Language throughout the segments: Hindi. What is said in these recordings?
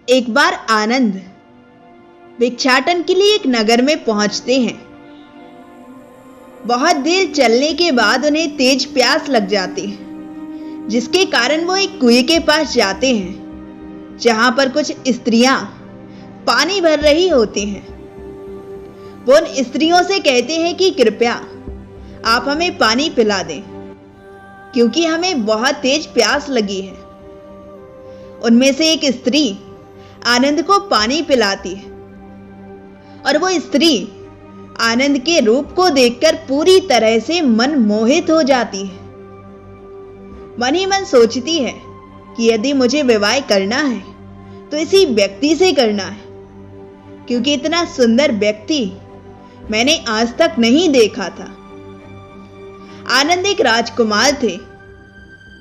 एक बार आनंद भिक्षाटन के लिए एक नगर में पहुंचते हैं। बहुत देर चलने के बाद उन्हें तेज प्यास लग जाती है, जिसके कारण वो एक कुएं के पास जाते हैं, जहां पर कुछ स्त्रियां पानी भर रही होती हैं। वो उन स्त्रियों से कहते हैं कि कृपया आप हमें पानी पिला दें, क्योंकि हमें बहुत तेज प्यास लगी है। उनमें से एक स्त्री आनंद को पानी पिलाती है और वो स्त्री आनंद के रूप को देखकर पूरी तरह से मन मोहित हो जाती है। मन ही मन सोचती है कि यदि मुझे विवाह करना है तो इसी व्यक्ति से करना है, क्योंकि इतना सुंदर व्यक्ति मैंने आज तक नहीं देखा था। आनंद एक राजकुमार थे,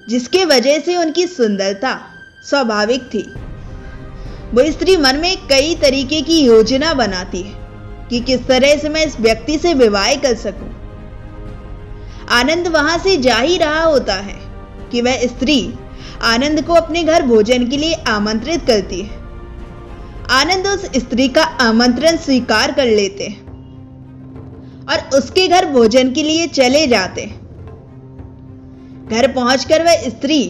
जिसके वजह से उनकी सुंदरता स्वाभाविक थी। वो स्त्री मन में कई तरीके की योजना बनाती है कि किस तरह से मैं इस व्यक्ति से विवाह कर सकूं। आनंद वहां से जा ही रहा होता है कि वह स्त्री आनंद को अपने घर भोजन के लिए आमंत्रित करती है। आनंद उस स्त्री का आमंत्रण स्वीकार कर लेते हैं और उसके घर भोजन के लिए चले जाते हैं। घर पहुंचकर वह स्त्री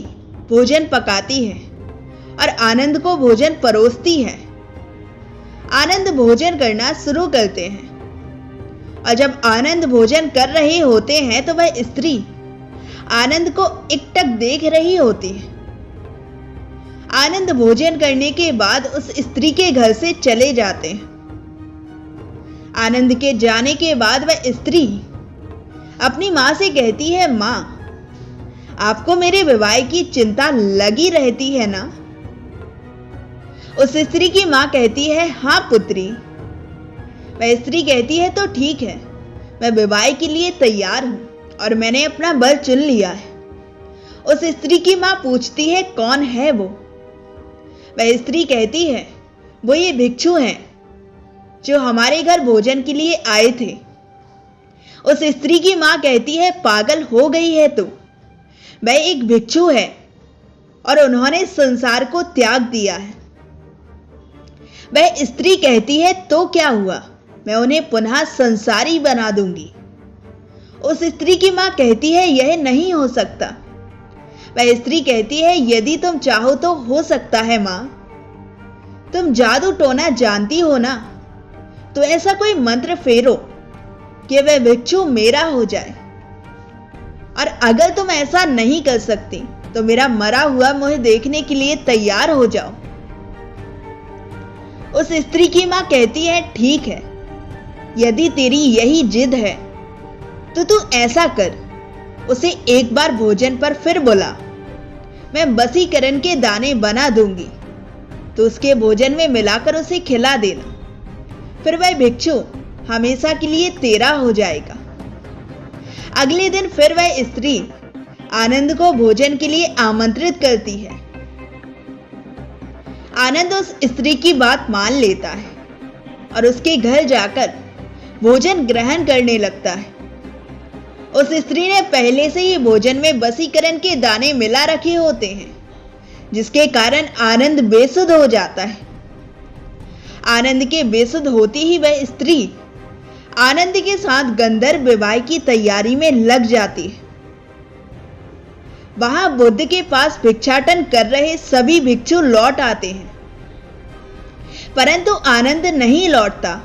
भोजन पकाती है और आनंद को भोजन परोसती है। आनंद भोजन करना शुरू करते हैं और जब आनंद भोजन कर रहे होते हैं तो वह स्त्री आनंद को एकटक देख रही होती है। आनंद भोजन करने के बाद उस स्त्री के घर से चले जाते हैं। आनंद के जाने के बाद वह स्त्री अपनी मां से कहती है, मां, आपको मेरे विवाह की चिंता लगी रहती है ना? उस स्त्री की मां कहती है, हाँ पुत्री। वह स्त्री कहती है, तो ठीक है, मैं विवाह के लिए तैयार हूं और मैंने अपना वर चुन लिया है। उस स्त्री की मां पूछती है, कौन है वो? वह स्त्री कहती है, वो ये भिक्षु हैं जो हमारे घर भोजन के लिए आए थे। उस स्त्री की मां कहती है, पागल हो गई है तू? वह एक भिक्षु है और उन्होंने संसार को त्याग दिया है। वह स्त्री कहती है, तो क्या हुआ, मैं उन्हें पुनः संसारी बना दूंगी। उस स्त्री की मां कहती है, यह नहीं हो सकता। वह स्त्री कहती है, यदि तुम चाहो तो हो सकता है मां। तुम जादू टोना जानती हो ना, तो ऐसा कोई मंत्र फेरो कि वह भिक्षु मेरा हो जाए। और अगर तुम ऐसा नहीं कर सकती तो मेरा मरा हुआ मुझे देखने के लिए तैयार हो जाओ। उस स्त्री की मां कहती है, ठीक है, यदि तेरी यही जिद है तो तू ऐसा कर, उसे एक बार भोजन पर फिर बुला। मैं वशीकरण के दाने बना दूंगी, तो उसके भोजन में मिलाकर उसे खिला देना। फिर वह भिक्षु हमेशा के लिए तेरा हो जाएगा। अगले दिन फिर वह स्त्री आनंद को भोजन के लिए आमंत्रित करती है। आनंद उस स्त्री की बात मान लेता है और उसके घर जाकर भोजन ग्रहण करने लगता है। उस स्त्री ने पहले से ही भोजन में वशीकरण के दाने मिला रखे होते हैं, जिसके कारण आनंद बेसुध हो जाता है। आनंद के बेसुध होते ही वह स्त्री आनंद के साथ गंधर्व विवाह की तैयारी में लग जाती है। वहां बुद्ध के पास भिक्षाटन कर रहे सभी भिक्षु लौट आते हैं, परंतु आनंद नहीं लौटता।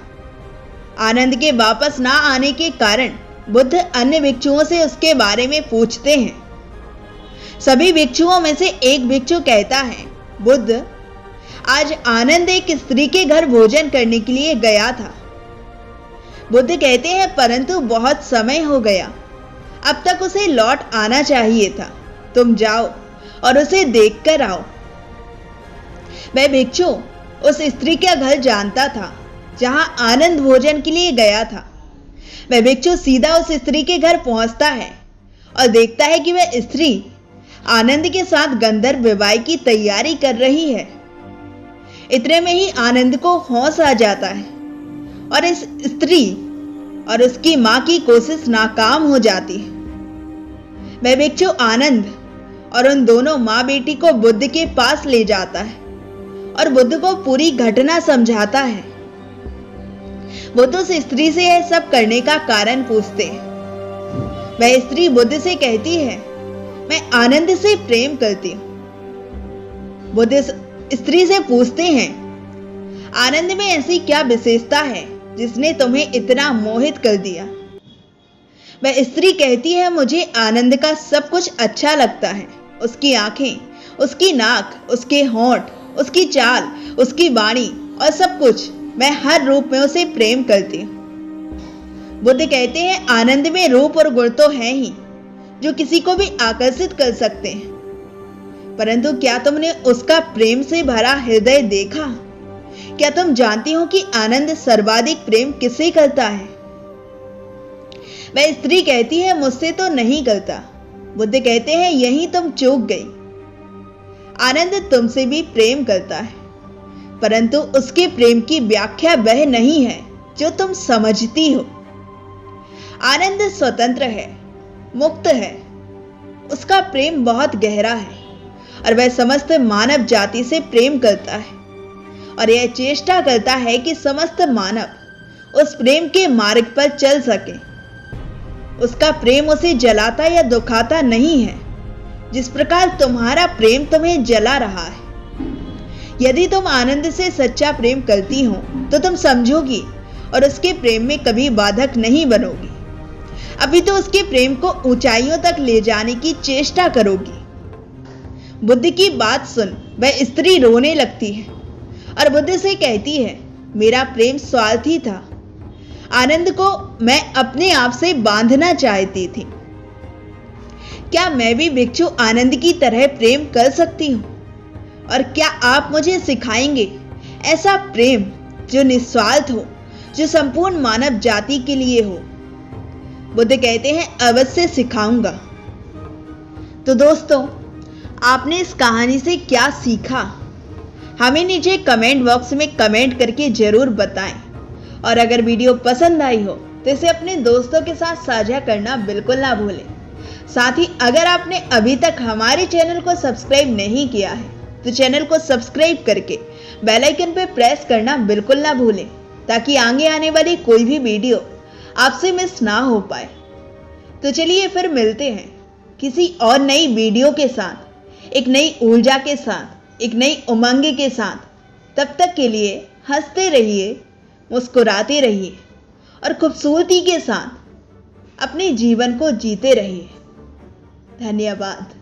आनंद के वापस ना आने के कारण बुद्ध अन्य भिक्षुओं से उसके बारे में पूछते हैं। सभी भिक्षुओं में से एक भिक्षु कहता है, बुद्ध, आज आनंद एक स्त्री के घर भोजन करने के लिए गया था। बुद्ध कहते हैं, परंतु बहुत समय हो गया, अब तक उसे लौट आना चाहिए था। तुम जाओ और उसे देख कर आओ। वह भिक्षु उस स्त्री का घर जानता था जहां आनंद भोजन के लिए गया था। वह भिक्षु सीधा उस स्त्री के घर पहुंचता है और देखता है कि वह स्त्री आनंद के साथ गंधर्व विवाह की तैयारी कर रही है। इतने में ही आनंद को होश आ जाता है और इस स्त्री और उसकी मां की कोशिश नाकाम हो जाती है। वह भिक्षु आनंद और उन दोनों मां बेटी को बुद्ध के पास ले जाता है और बुद्ध को पूरी घटना समझाता है। बुद्ध उस स्त्री से यह सब करने का कारण पूछते हैं। वह स्त्री बुद्ध से कहती है, मैं आनंद से प्रेम करती हूं। बुद्ध इस स्त्री से पूछते हैं, आनंद में ऐसी क्या विशेषता है जिसने तुम्हें इतना मोहित कर दिया? वह स्त्री कहती है, मुझे आनंद का सब कुछ अच्छा लगता है। उसकी आंखें, उसकी नाक, उसके होंठ, उसकी चाल, उसकी वाणी और सब कुछ। मैं हर रूप में उसे प्रेम करती हूँ। बुद्ध कहते हैं, आनंद में रूप और गुण तो है ही जो किसी को भी आकर्षित कर सकते हैं, परंतु क्या तुमने उसका प्रेम से भरा हृदय देखा? क्या तुम जानती हो कि आनंद सर्वाधिक प्रेम किससे करता है? वह स्त्री कहती है, मुझसे तो नहीं करता। बुद्ध कहते हैं, यही तुम चूक गई। आनंद तुमसे भी प्रेम करता है, परंतु उसके प्रेम की व्याख्या वह नहीं है जो तुम समझती हो। आनंद स्वतंत्र है, मुक्त है। उसका प्रेम बहुत गहरा है और वह समस्त मानव जाति से प्रेम करता है और यह चेष्टा करता है कि समस्त मानव उस प्रेम के मार्ग पर चल सके। उसका प्रेम उसे जलाता या दुखाता नहीं है, जिस प्रकार तुम्हारा प्रेम तुम्हें जला रहा है। यदि तुम आनंद से सच्चा प्रेम करती हो तो तुम समझोगी और उसके प्रेम में कभी बाधक नहीं बनोगी। अभी तो उसके प्रेम को ऊंचाइयों तक ले जाने की चेष्टा करोगी। बुद्ध की बात सुन वह स्त्री रोने लगती है और बुद्ध से कहती है, मेरा प्रेम स्वार्थी था। आनंद को मैं अपने आप से बांधना चाहती थी। क्या मैं भी भिक्षु आनंद की तरह प्रेम कर सकती हूँ? और क्या आप मुझे सिखाएंगे ऐसा प्रेम जो निस्वार्थ हो, जो संपूर्ण मानव जाति के लिए हो? बुद्ध कहते हैं, अवश्य सिखाऊंगा। तो दोस्तों, आपने इस कहानी से क्या सीखा? हमें नीचे कमेंट बॉक्स में कमेंट करके जरूर बताएं। और अगर वीडियो पसंद आई हो तो इसे अपने दोस्तों के साथ साझा करना बिल्कुल ना भूलें। साथ ही अगर आपने अभी तक हमारे चैनल को सब्सक्राइब नहीं किया है तो चैनल को सब्सक्राइब करके बेल आइकन पर प्रेस करना बिल्कुल ना भूलें, ताकि आगे आने वाली कोई भी वीडियो आपसे मिस ना हो पाए। तो चलिए फिर मिलते हैं किसी और नई वीडियो के साथ, एक नई ऊर्जा के साथ, एक नई उमंग के साथ। तब तक के लिए हंसते रहिए, मुस्कुराते रहिए और खूबसूरती के साथ अपने जीवन को जीते रहिए। धन्यवाद।